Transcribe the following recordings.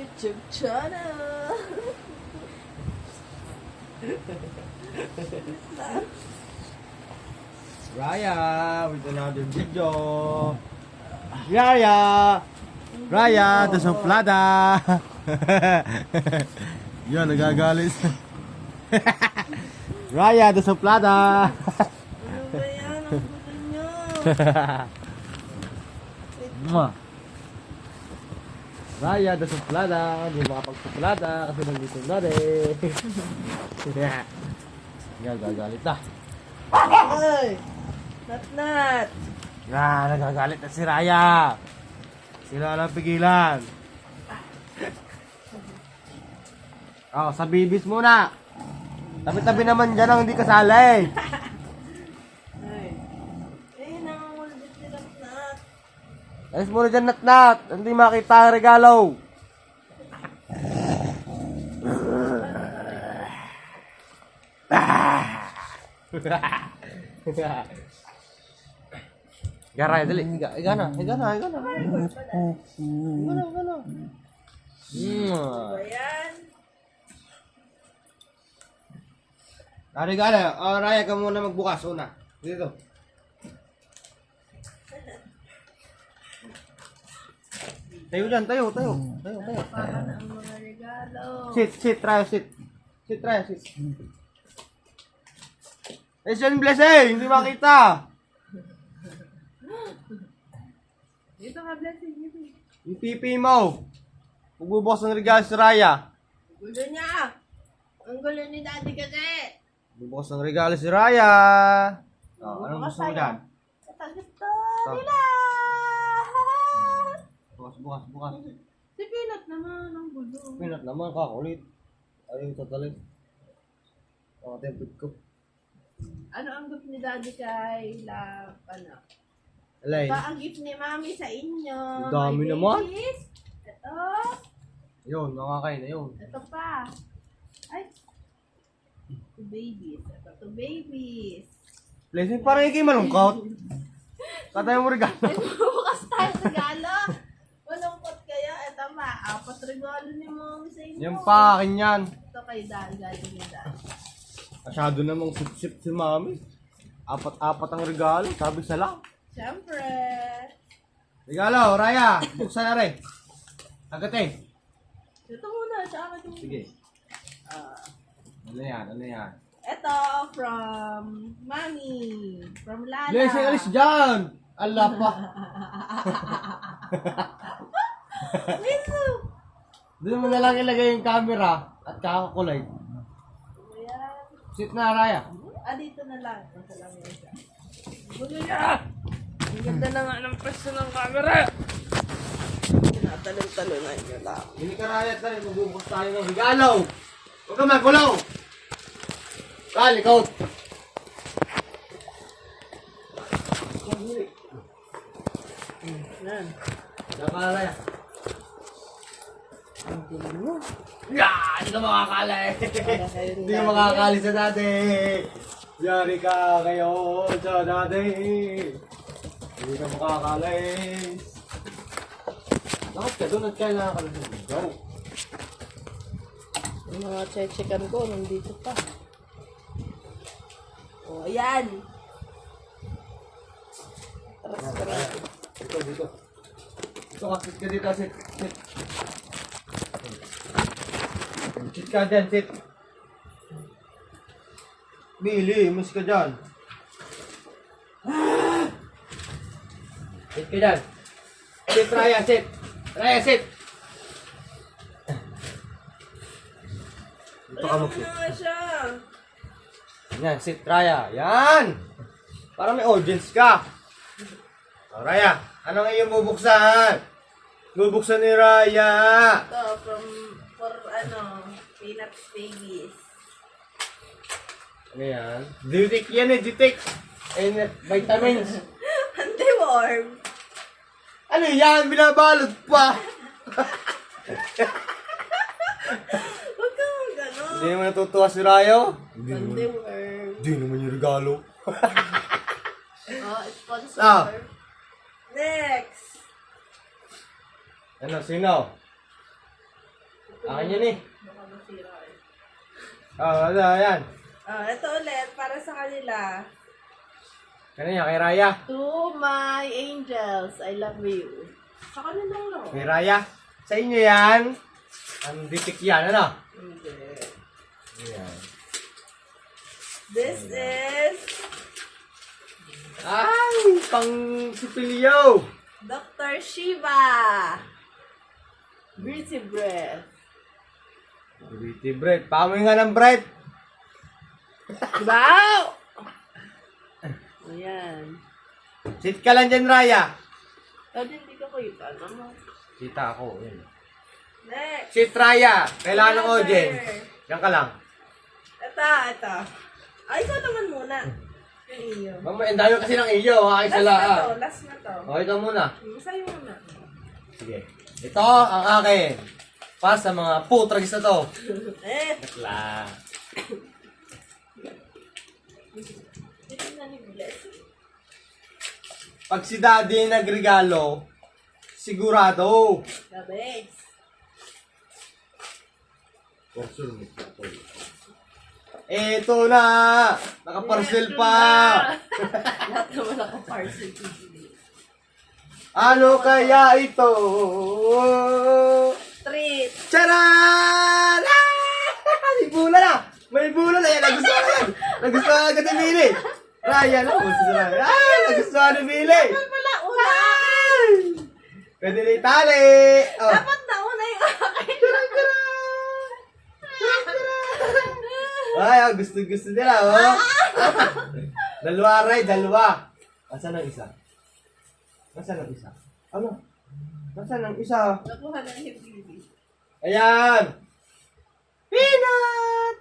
YouTube channel. Raya with another video. Raya the suplada. Yan, nagagalit. Raya the suplada. Ano ba yan? Ang gulo nyo. Raya the suplada. Hindi makapagsuplada kasi nandito na rin. Yan, gagalit na. Ay! Nat! Yan, nagagalit na si Raya. Sila lang pigilan. Sa bibis muna. Tabi-tabi naman dyan ang hindi kasali. Ay. Eh, nangangulit si Nat. Alis muna dyan, Nat. Hindi makita ang regalo. Raya, dali. Higa na. Ano ba yan? Regalo. Raya ka muna magbukas. Una. Dito. Tayo dyan, tayo. Para na ang mga regalo. Sit, Raya, sit. Asian blessing, hindi makita. Dito ka, blessing. Yung pipi mo. Magbubukas ng regalo si Raya. Gulo niya. Ang gulo ni Daddy kasi. Magbubukas ng regalo si Raya. Anong gusto mo dyan? Ito gusto nila. Bukas. Si Peanut naman ang gulo. Pinat naman, kakulit. Ayaw tatalit. Tempted ko. Ano ang gift ni Daddy kay Love? Ano? Alay. Ito ang gift ni Mami sa inyo. Ang dami My naman. babies. Ito. Yun, nakakain na yun. Ito pa. Ay. Two babies. Ito, two babies. Blessing, parang ikay malungkot. Katay mo regalo. Ay, bukas tayo regalo. Malungkot kaya. Ito pa. Apat regalo ni Mami sa inyo. Yan pa, akin yan. Ito kay Daddy. Galing ni Daddy. Masyado namang sip-sip si Mami. Apat ang regalo, sabi sa lang. Siyempre. Regalo, Raya, buksan na rin. Agate. Ito muna. Sa akin yung... Sige. Ano yan? Ito from Mami. From Lala. Blessing, alis dyan! Allah pa. Miso. Doon mo na lang ilagay yung camera at kakakulay. Ayan. Sit na, Raya. Dito na lang. Ito lang yun siya. Gulo niya! Ang ganda na nga ng pwesto ng camera. Tinatalon-talonan nyo lang. Hindi ka, Raya, tayo. Magbubukas tayo ng regalo. Huwag ka magulo. Kal, ikaw. Yan. Saka, Raya. Ang gulo mo. Yan! Hindi ka makakala eh. Hindi ka makakali sa dati. Yari ka kayo sa dati. Hindi ka makakalis. Bakit ka doon at kailangan ka lang go? Yung mga check-checkan ko, nandito pa. O, ayan. Tara. Dito. Ito ka, sit ka dito, sit. Sit ka dyan, sit. Bili, miss ka dyan. Sit ka dyan. Sit, Raya, sit. Raya, sit. Dito ka mag-sit. Ano siya? Yan, sit, Raya. Yan! Parang may audience ka. O, Raya, anong iyong bubuksan? Bubuksan ni Raya. Ito, for Peanuts Babies. Ano yan? Ditik yan eh, ditik. Vitamins. Anti-worm. Ano yan? Binabalot pa. Huwag kang gano'n. Hindi naman natutuwa si Rayo. Anti-worm. Hindi naman yung regalo. Sponsor. Next. Ano, sino? Akin yun eh. Baka masira eh. Ano, yan. Ito ulit, para sa kanila. Kanina, kay Raya. To my angels, I love you. Sa kanila no? Kay Raya. Sa inyo yan. Ang ditik yan, ano? Hindi. Ayan. This is Ay, pang sipilyo. Dr. Shiva. Breezy breath. Pretty bread. Pamoy nga ng bread. Wow! Ayan. Sit ka lang dyan, Raya. Hindi ka kita, no? Kita ako. Yan. Next. Sit, Raya. Kailangan ng audience. Yan ka lang. Ito. Ay, ikaw naman muna. Yung iyo. Mama, ang dami kasi ng iyo. Ha, isa lang. Last na to. O, ito muna. Sa'yo muna. Sige. Ito ang akin. Pa sa mga putragis na to. Bakla. Ito na ni Bless. Pag si daddy nagregalo, sigurado. Gabex. Ito na! Nakaparcel pa! Lahat naman naka-parcel. Ano kaya ito? Treat. Charan! Ah! May bula na! May bula na! Yan, nagustuhan na yan! Nagustuhan na agad ni Billy! Raya na! Gusto na Raya. Ay! Nagustuhan ni Billy! Dapat pala una. Ay! Pwede na itali! Oh. Dapat na una yung akin. Charan! Charan! Ay, oh, gusto nila, oh! Dalawa, Ray, dalawa! Asan ang isa? Nasaan ang isa? Ano? Nasaan ang isa? Nakuha na ni Bibi. Ayan! Peanut!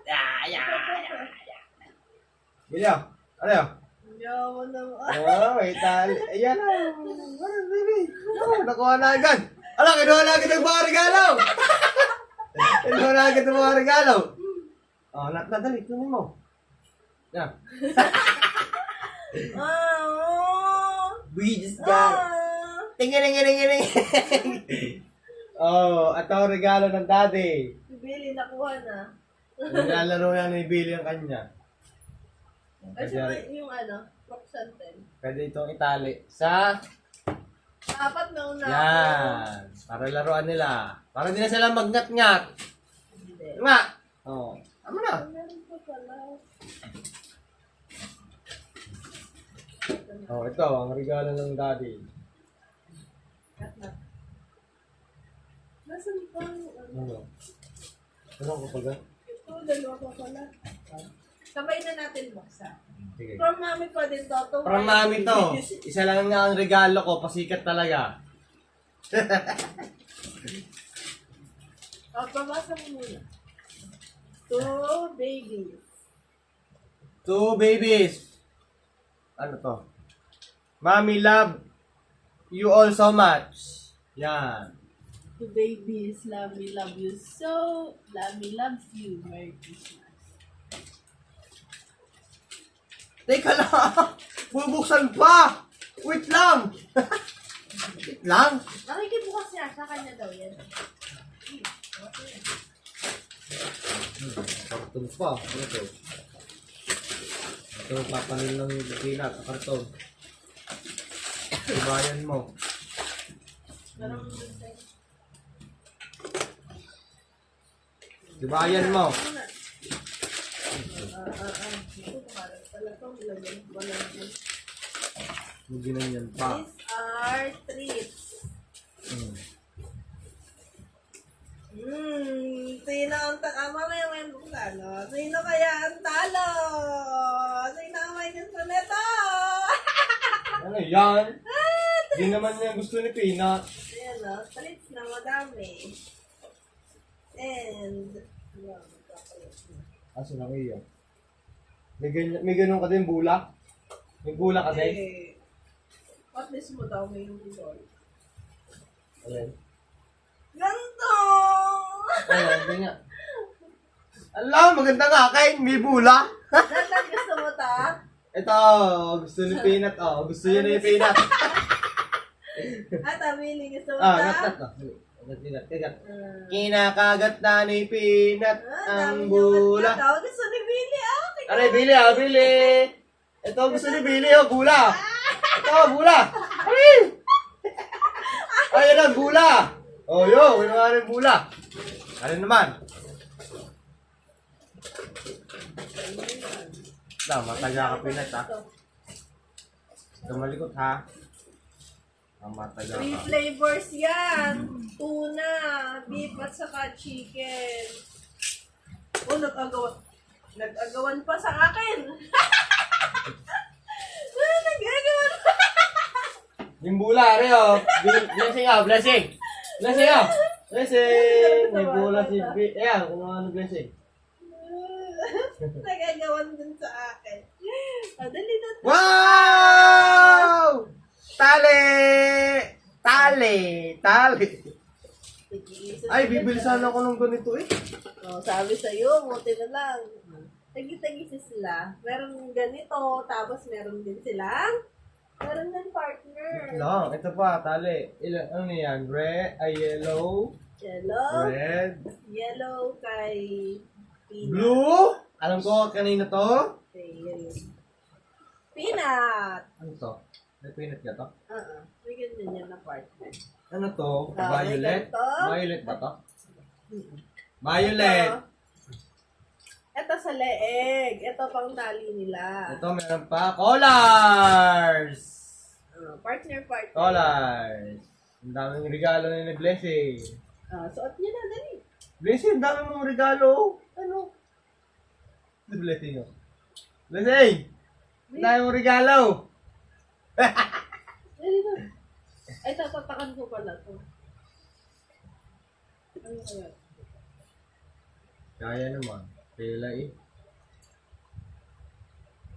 Bilyo, ano yun? Yawa naman. Oh, may tali. Ayan o. Ano, baby? Oh, nakuha na agad. Ala, kinuha na agad ang mga regalo. Kinuha na agad ang mga regalo. Oh, nadali, kunin mo. Yan. We just got Tingin. Oh, at ang regalo ng daddy. Si Billy nakuha na. Nilalaro yan ni Billy ang kanya. Kasi yung ano, Proxanten. Pwede itong itali sa... Apat na una. Yan. Para laruan nila. Para hindi na sila magngat-ngat. Hindi. Nga. Oh. Tama na. Meron pa pala. Oh, ito. Ang regalo ng daddy. Cut na. Nasaan pa yung ano? Ano? Ano ko pala? Ito, dalawa pa pala. Sabay na natin buksan. Sige. From mami pa din to. From mami to. Isa lang nga ang regalo ko. Pasikat talaga. Babasa mo muna. Two babies. 2 babies. Ano to? Mommy love you all so much. Yan. Two babies, Lammy love you so. Lammy loves you. Merry Christmas. Teka lang. Bubuksan pa. Wait lang. Wait lang. Nakikibukas niya. Sa kanya daw yan. Karton pa. Ano to? Ito, papanin ng peanut sa karton. Ibayan mo. Parang dun sa'yo. Ibayan mo. Ito, parang pala to. Walang yun. Ganyan pa. These are treats. Sino ang mamaya may bukano? Sino kaya ang talo? Sino ang may gusto nito? Ano yan? Hindi naman niya gusto ni peanut. Ayan o, treats na madami. And, yan, magkakalit na. Aso lang iyo. May ganun ka din bula? May bula kasi? At least mo daw may yung bidol. Ayan. Ganto! Ayan, hindi nga. Alam, maganda nga kain. May bula. Dahil gusto mo ta? Ito, gusto ni peanut. Oh, gusto niya ni peanut. At amili gusto mo Ah, ta? nat. Kagat. Kinakagat na ni Peanut ang bula. Gusto ni Billy, Aray, Billy, Billy. Ito gusto ni Billy, gula. Ito, gula. Ay! Ay, yan ang gula. Oh, yo, kinuha rin gula. Ano naman? Mataga ka, Peanut, ha? Tumalikot, ha? Mataga Three ka. flavors yan. Tuna, beef at saka chicken. Oh, nag-agawan pa sa akin. Nag-agawan pa. Yung bula, rin, oh. Blessing, oh. Blessing. Blessing, oh. Blessing. May bula si B. Ayan, kung ano blessing. Nag-agawan dun sa akin. Dali na. Wow! Tali! Tali! Tali! Ay, bibili sana ako ng ganito, eh. Oh, sabi sa'yo, buti na lang. Tagi-tagi sila. Meron ganito, tapos meron din silang partner. Lang, ito pa, tali. Ano yan? Red, yellow, Yellow. red, Yellow kay Peanut. blue. Alam ko, kanina to. Peanut. Ano to? May peanut ka to? May ganyan yan na partner. Ano to? Ah, Violet? may ganito. Violet ba to? Violet. Ito sa leeg. Ito pang tali nila. Ito, meron pa. Colors! Partner. Colors. Ang daming regalo ni Blessing. Suot niyo na, dali. Blessing, ang dami mong regalo. Ano? Si Blessing, oh. Blessing! Ang dami mong regalo. Dali na. Ay, tatatakan ko pala to. Ano kaya? Kaya naman. Kaya eh.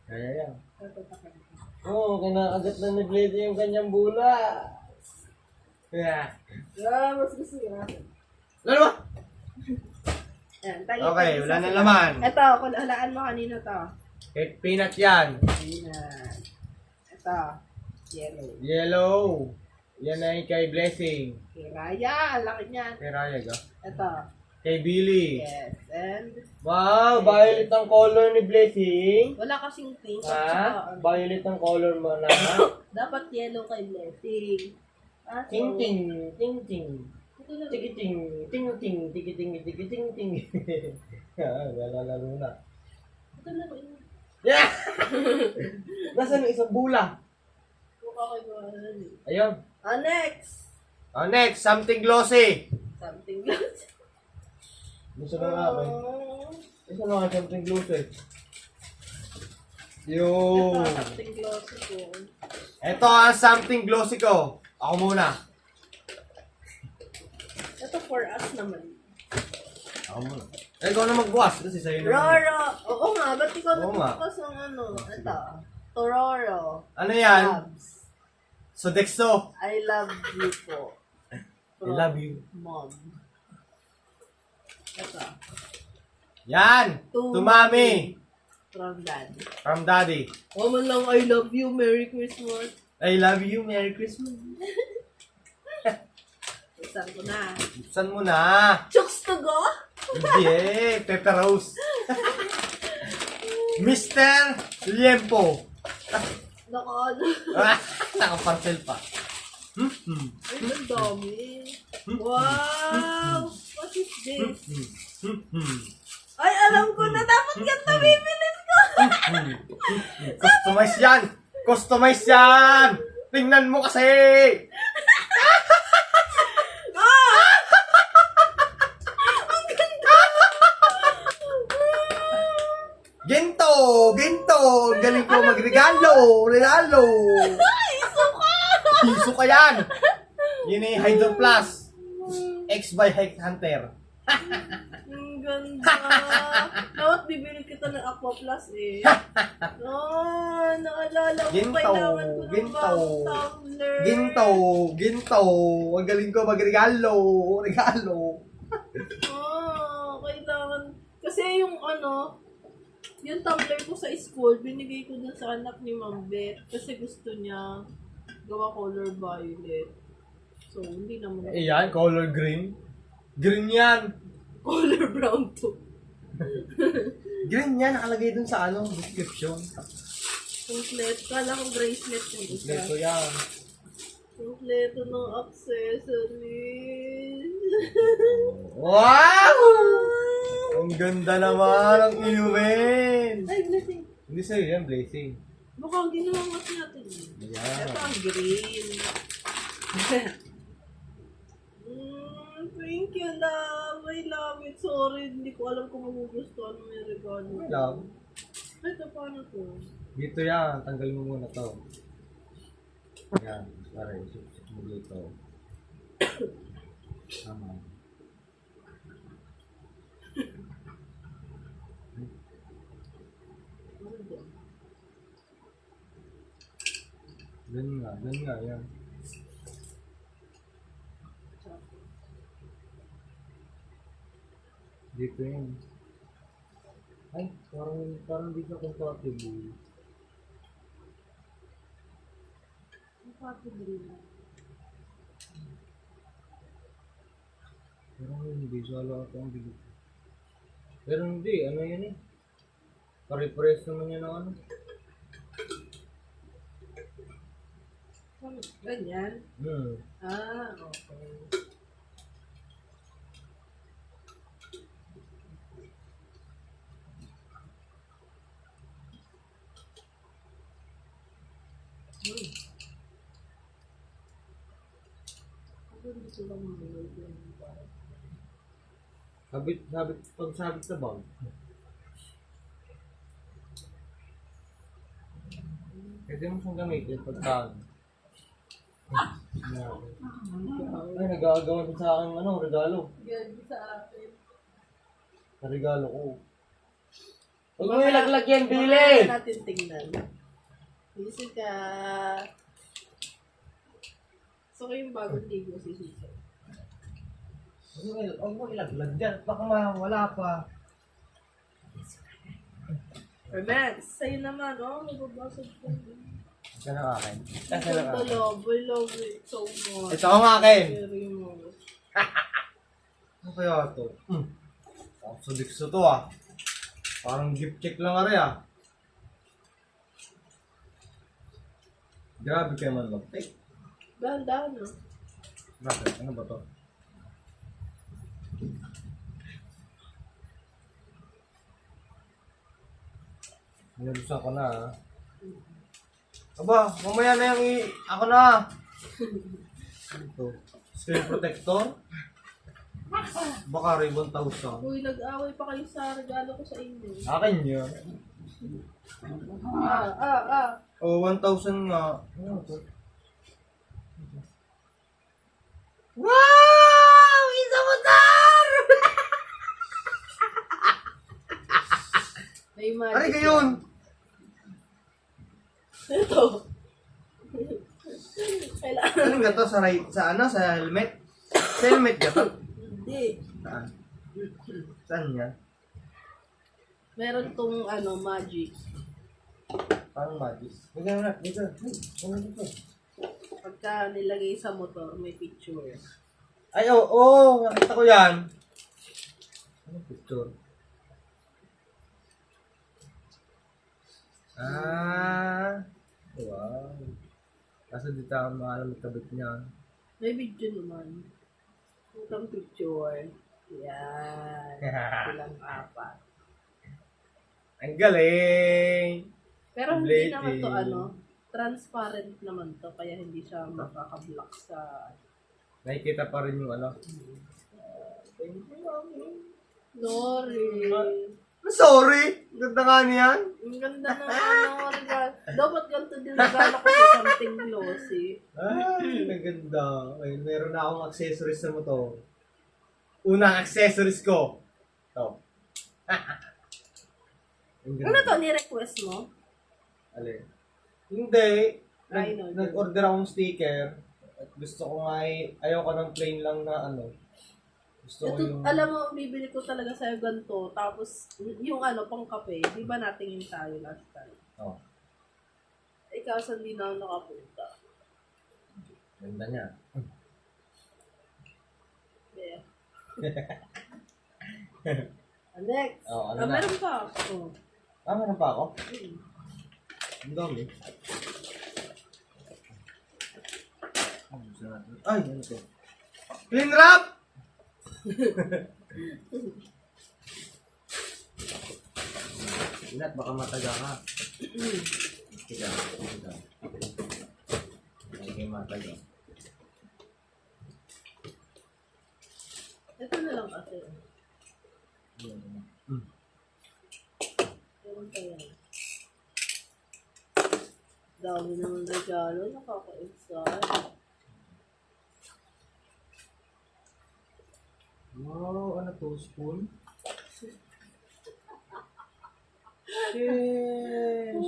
Kaya yan. Tatatakan ko. Oo, kinakagat na ni Blessing yung kanyang bula. Yeah. Mas gusto niya. Lalo ba? Ayan, Okay, wala na laman. Ito, hulaan mo kanino to. Cake peanut yan. Peanut. Ito, yellow. Yellow. Yan ay kay Blessing. Kay Raya, ang laki niyan. Kay Raya ka. Ito, Kay Billy. yes. And, Wow, violet ang color ni Blessing. wala kasing pink. Ha? Violet ang color mo na. Dapat yellow kay Blessing. Ting ting, ting ting. Ito na. Tikiting, ting ting, tikiting, tikiting, ting. Lalalo na. Ito na. Yeah! Nasaan yung isang bula? Mukha kay Gwanan. Ayun. Next. Oh, next, something glossy. Something else. Gusto na nga ba? Gusto na nga something glossy. Yo. Ito, something glossy ko. Ito ang something glossy ko. Ako muna. Ito for us naman. Ako muna. Eh, ikaw na magbukas kasi sa'yo na. Roro. Oo nga, ba't ikaw Oo nga. nagbukas ng ano? Ito. Tororo. Ano yan? Loves. Sodexo. I love you po. I love you. Mom. Ito. Yan! To Mami! From dad. From Daddy. Oh, man lang, I love you. Merry Christmas. I love you. Merry Christmas. Isan ko na. Buksan mo na. Chooks to go? Yeah, Pepper Rose. Mr. Liempo. Naka, Nakaparcel pa. ay, ang dami. Wow! What is this? Ay, alam ko na. Dapat ganito bibilin ko. Customize yan! Customize yan! Tingnan mo kasi! Ginto! Ginto! Galing ko magregalo! Regalo! Piso ka yan! Yun ay Hydro Plus. X by Hunter. Ang ganda. Dapat bibili kita ng Aqua Plus eh. Naalala ko. Ginto, Kailangan ko ng ginto. bagong tumbler. Ginto! Ginto! Ang galing ko magregalo! Regalo! Kailangan. Kasi yung yung tumbler ko sa school, binigay ko dun sa anak ni Ma'am Beth. Kasi gusto niya gawa color violet. So, hindi naman. Eh, yan, color green. Green yan. Color brown to. Green yan, nakalagay dun sa ano, description. Kompleto. Kala ko bracelet yung isa. Kompleto yan. Kompleto ng accessories. Wow! Ang ganda naman ang inumin. Ay, blessing. Hindi sa'yo yan, blazing. Mukhang ginawangat natin. Yan. Ito ang green. Thank you, love. I love it. Sorry, hindi ko alam kung magugustuhan mo yung regalo. Lang. Ito, paano to? Dito yan, tanggalin mo muna to. Yan, pare, susuk mo dito. Tama. Ganun nga, yan. Dito yan. Ay, parang di ka compatible. Pero hindi, sala ako ang bilit. Pero hindi, ano yan eh. Pare-pares naman yan ang ano. Ganyan? Hmm. Ah, okay. Pagsabit sa bag. Pwede mo siyang gamitin pagka ay, nag-aagawan din sa akin ano, regalo. Gagi sa akin. Sa regalo ko. Huwag mo ilaglag yan, Billy! Natin tingnan. Busy ka. So, yung bagong ligo si Suso. Huwag mo ilaglag dyan. Baka wala pa. Max, sa'yo naman, oh. Nababasag ko. Ito na akin. Ito na Ito, akin. love. I love it so much. Ito ang akin. Very much. Ano kaya ito? Ang sudikso to ah. Parang gift check lang ari ah. Grabe kayo man mag-take. Dahan-dahan, no? Bakit? Ano ba to? Nilusan ko na ah. Aba, mamaya na yung ako na. Ito. Screen protector? Baka rin 1,000. Uy, nag-away pa kayo sa regalo ko sa inyo. Akin yun. O, 1,000 nga. Ano to? Wow! Isa motor! May magic. Ari gayon! Ito. Kailangan. Ano ga to? Sa helmet? Sa helmet ga to? Hindi. Saan? Saan yan? Meron tong magic. Parang magis. Bigyan mo na. Dito. Ano dito? Pagka nilagay sa motor, may picture. Ay, oo. Nakita ko yan. Ano picture? Ah. Wow. Kaso di tayo maalam magkabit niya. May video naman. Itong picture. Yan. Ilang apat. Ang galing! Pero hindi naman to Plating. transparent naman to, kaya hindi siya makaka-block sa... Nakikita pa rin yung ano. Sorry. Sorry! Ganda nga niyan. Ang ganda ng regalo. Dapat ganito din regalo ko sa something glossy. Ay, ang ganda. Ay, meron na akong accessories sa motor. Unang accessories ko. Ito. Ang Ano to, ni-request mo? Alin? Hindi. Ay, no, Nag-order akong sticker. At gusto ko nga ayaw ko ng plain lang na ano. Gusto ko Ito, yung... alam mo, bibili ko talaga sa'yo ganito. Tapos, yung pang kape, di ba natingin tayo last time? Oh, Ikaw, saan di na ako nakapunta? ganda niya. Next. Oh, ano na? Meron pa ako. Meron pa ako? Ang dami. Ay, ano to? Clean wrap! Inat, baka mataga ka. Tiga. Hindi mataga. Ito na lang kasi. Meron pa yan. Dami naman regalo. Nakaka-excite. Wow, ano to? Spoon? Yes!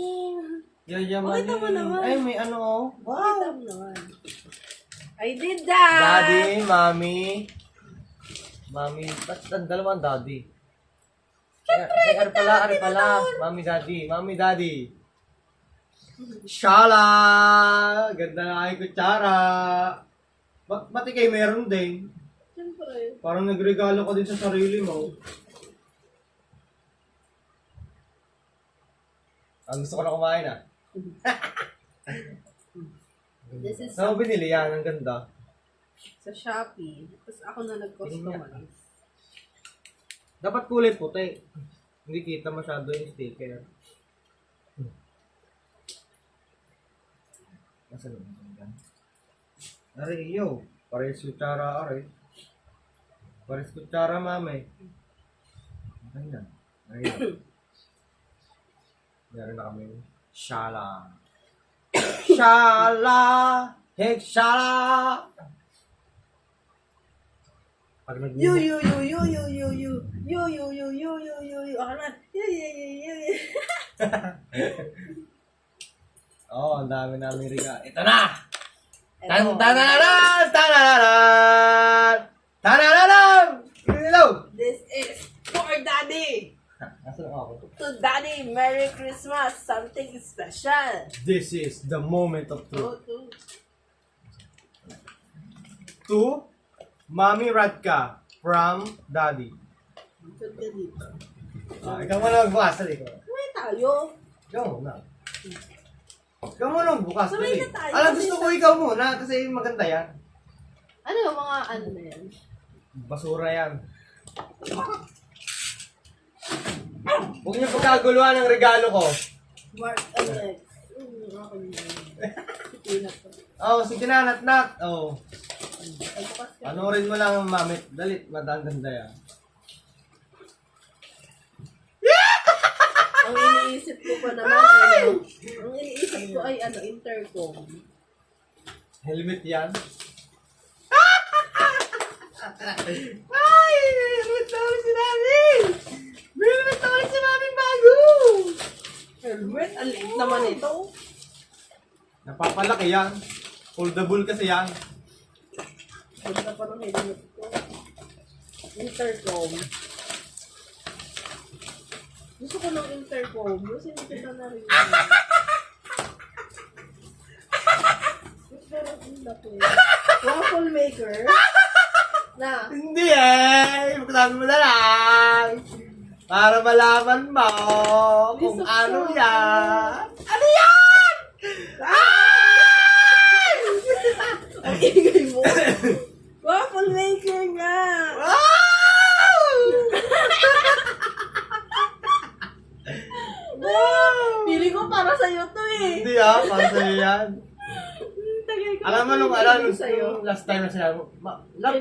Yayaman Pakita mo naman. Ay, may ano oh. Wow! Kita mo naman. I did that! Daddy, mommy. Mommy, ba't ang dalawang daddy? Siyempre, ari pala. Mommy, daddy. Mommy, daddy. Shala! Ganda na ay kutsara. Mati kayo meron din. Siyempre. Parang nagregalo ka din sa sarili mo. Ang gusto ko na kumain ah. This is Saan mo binili yan? Ang ganda. sa Shopee. Tapos ako na nag-customize. Dapat kulay puti. Hindi kita masyado yung sticker. Nasa naman yan? Are, iyo. Pares kutsara, are. Pares kutsara, mami. Okay na. Ayun. Meron na kami. Shala. Shala! Hey, shala! Pag nag- Yo. Ako na. Yo. Oh, ang dami namin riga. Ito na! Eto. Tan-tananan! Tanananan! Tanananan! Hello! This is for Daddy. Nasaan ako? To Daddy, Merry Christmas. Something special. This is the moment of truth. To. To Mami Radka from Daddy. Ikot ka dito. Ikaw mo na magbukas. Dali ko. Kumain tayo. Ikaw muna. Ikaw muna magbukas. Sabay Dali. na tayo. Alam, gusto ko ikaw muna kasi maganda yan. Ano yung mga ano na yan? Basura yan. Huwag niyo pagkaguluhan ng regalo ko. Mark Alex. Ako yun. Pinat ko. Oh, sige na, nat-nat. Oh. Pagbukas ka. Panoorin mo lang ang mamit. Dalit, madaganda yan. Ang iniisip ko pa naman, ano, ang iniisip ko ay, ano, intercom. Helmet yan. Ay! Helmet na ulit si Daddy! May helmet na ulit si Mami bago! Helmet? Ang liit naman ito. Napapalaki yan. Foldable kasi yan. Ganda pa ng helmet ko. Intercom. Gusto ko ng intercom. Kasi hindi kita na rin. Waffle maker. Na. Hindi eh! Sabi mo na lang! Para malaman mo kung Lisok ano siya. yan! Ano yan? Ay! Ang ingay mo. Waffle maker nga. Pili ko para sa'yo to eh. Hindi ah, para sa'yo yan. Tagal ko Alam mo nung sa'yo. last time na sinabi mo,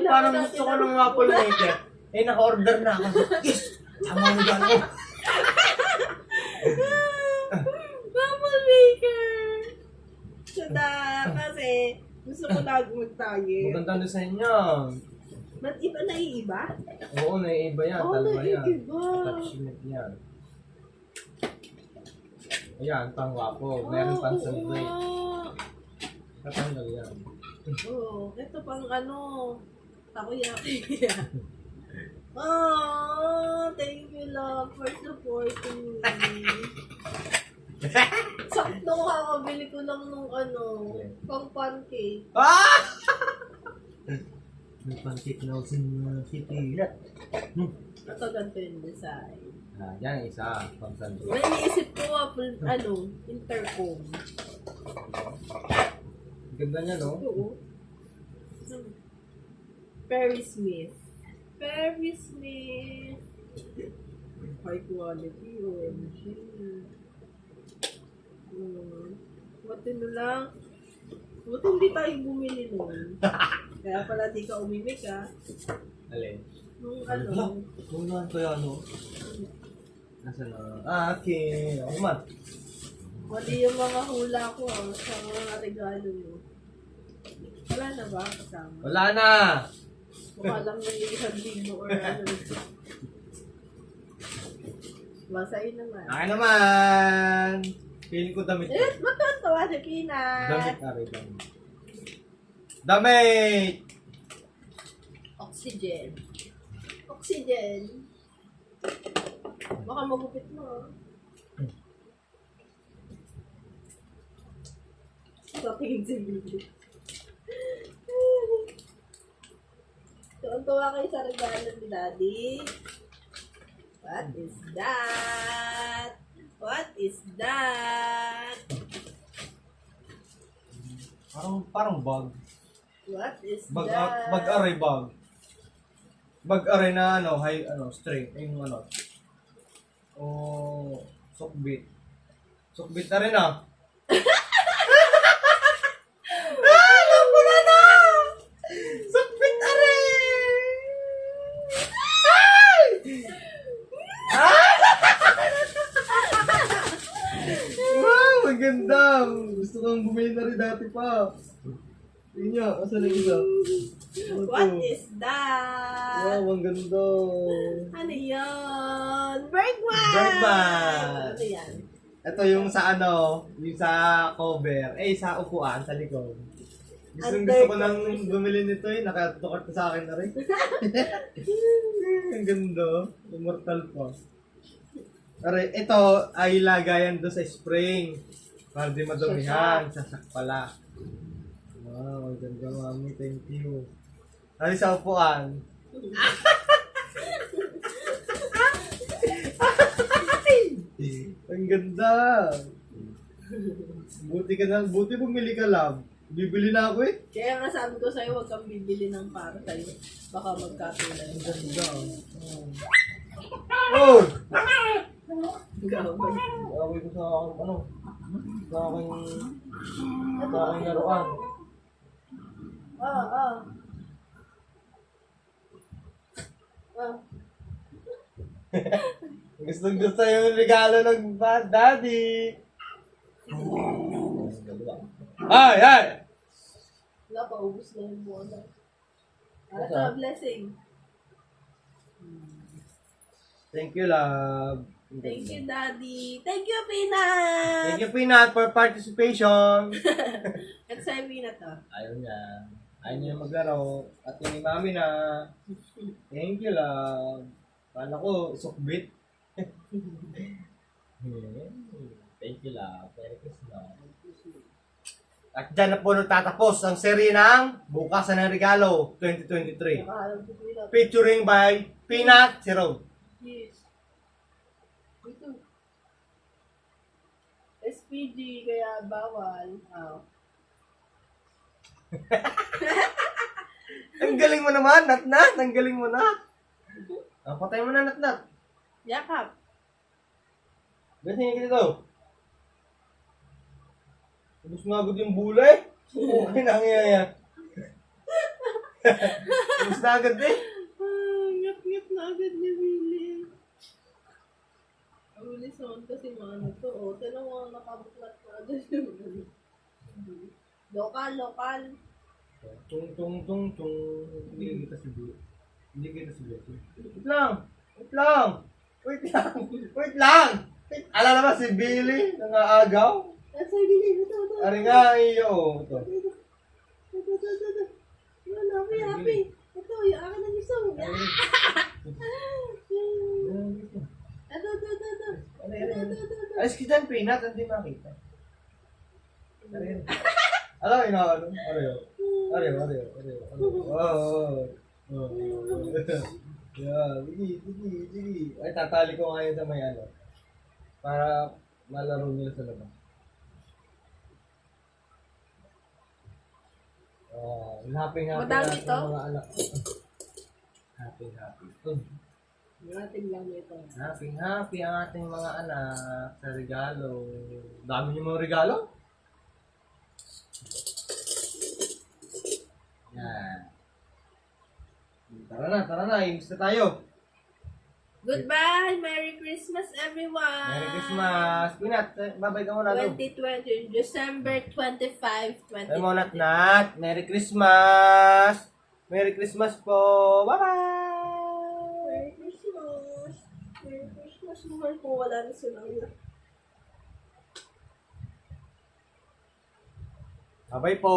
parang gusto ko ng waffle maker. Eh, naka-order na ako. Yes! Tama mo dyan ako. Waffle maker. Sada, kasi gusto ko lagi magtayo. Maganda na sa inyo. Ba't iba na iiba? Oo, naiiba yan. Oo, Talba yan. naiiba. Attachment yan. Ayan, pang waffle. Meron pang sandwich. Katanggal yan. Oo, ito pang ano, takoyaki. Oh, thank you, love, for supporting me. Sakto kakabili ko lang nung ano, pang pancake. Ah! May pancake na usin city. Ito ganito yung design. Yan, isa. Pang-sandwich. May iniisip ko intercom. Ganda niya, no? Oo. Perry Smith. Perry Smith. High quality, OMG. Buti na lang. Buti hindi tayo bumili nun. Kaya pala di ka umimik, ha? Alin? Nung Kung naman ko yan, no? Nasa na? Okay. Ako man. mali yung mga hula ko, sa mga regalo mo. Wala na ba kasama? Wala na! Mukha lang may 1,000 or ano. Masay naman. Akin naman! Feeling ko damit. Ba't tawa si Peanut? Damit, aray, damit. Damit! Oxygen. Oxygen. Baka magupit mo. Patingin si Bibi. Tuwan-tuwa kayo sa regalo ni Daddy. What is that? What is that? Parang bag. What is Bag, that? bag-aray bag. Bag-aray na straight. Yung sukbit. Sukbit na rin alam ko na! Sukbit na rin! Wow, maganda! Gusto kong bumili na rin dati pa. Yun niya, asan na isa? What is that? Wow, ang ganda! Ano yan? Bergman! Bergman! Ano yan? Ito yung sa yung sa cover, sa upuan, sa likod. Gusto ko nang bumili nito nakatukat ko sa akin na rin. Ang ganda, immortal pa. Aray, ito ay lagayan do sa spring. Para di madumihan, sasak pala. Wow, ang ganda mami, thank you. Ano sa upuan? Ang ganda. Buti bumili ka lang. Bibili na ako Kaya nga sabi ko sa'yo, huwag kang bibili ng para sa'yo. Baka magkatulad. Ang ganda. Oh! Gawin. Away ko sa sa aking laruan. Ah. Gusto yung regalo ng bad daddy. Ay! Wala, paubos na yung bola. Ano Asa? to, blessing. Thank you, love. Thank you, Daddy. Thank you, Peanut! Thank you, Peanut, for participation. At sa'yo, Peanut, Ayaw niya. Ayaw niya maglaro. At yung ni Mami na. Thank you, love. Paano ko, sukbit. Thank you, love. Merry Christmas. At dyan na po nagtatapos ang serye ng Bukasan ng Regalo 2023. Nakaharap si Peanut. Featuring by Peanut Zero. Yes. Ito. SPG, kaya bawal. Ang galing mo naman, Nat. Ang galing mo na. Patay mo na, Nat. Yakap. Ganyan ka dito. Ubus nga agad yung bulay. Okay na ang yaya. Ubus na agad Ngap-ngap na agad niya, Billy. Ang lison kasi mga ano to. Tanong mo, nakabuklat na agad yung Lokal. Tung. Hindi kita si Blue. Wait lang. Alala ba si Billy? Nangaagaw? At sa Billy, ito. Ari nga iyo. Ito. Happy. Ito, yung akin na gusto mo. Ito. Alis kita ang Peanut, hindi makita. Alam, inaano? Yeah, sige. Ay, tatali ko ngayon sa may ano. Para malaro nila sa labas. Happy Madami natin to? mga anak. Happy. Natin lang ito. Happy ang ating mga anak sa regalo. Dami niyo mga regalo? Yan. Tara na. Imbis na tayo. Goodbye! Merry Christmas, everyone! Merry Christmas. Pinat, babay ka muna doon. 2020, December 25, 2020. Ay mo, Nat. Merry Christmas. Merry Christmas po. Bye-bye. Merry Christmas! Merry Christmas, mahal ko. Wala na silang Bye po.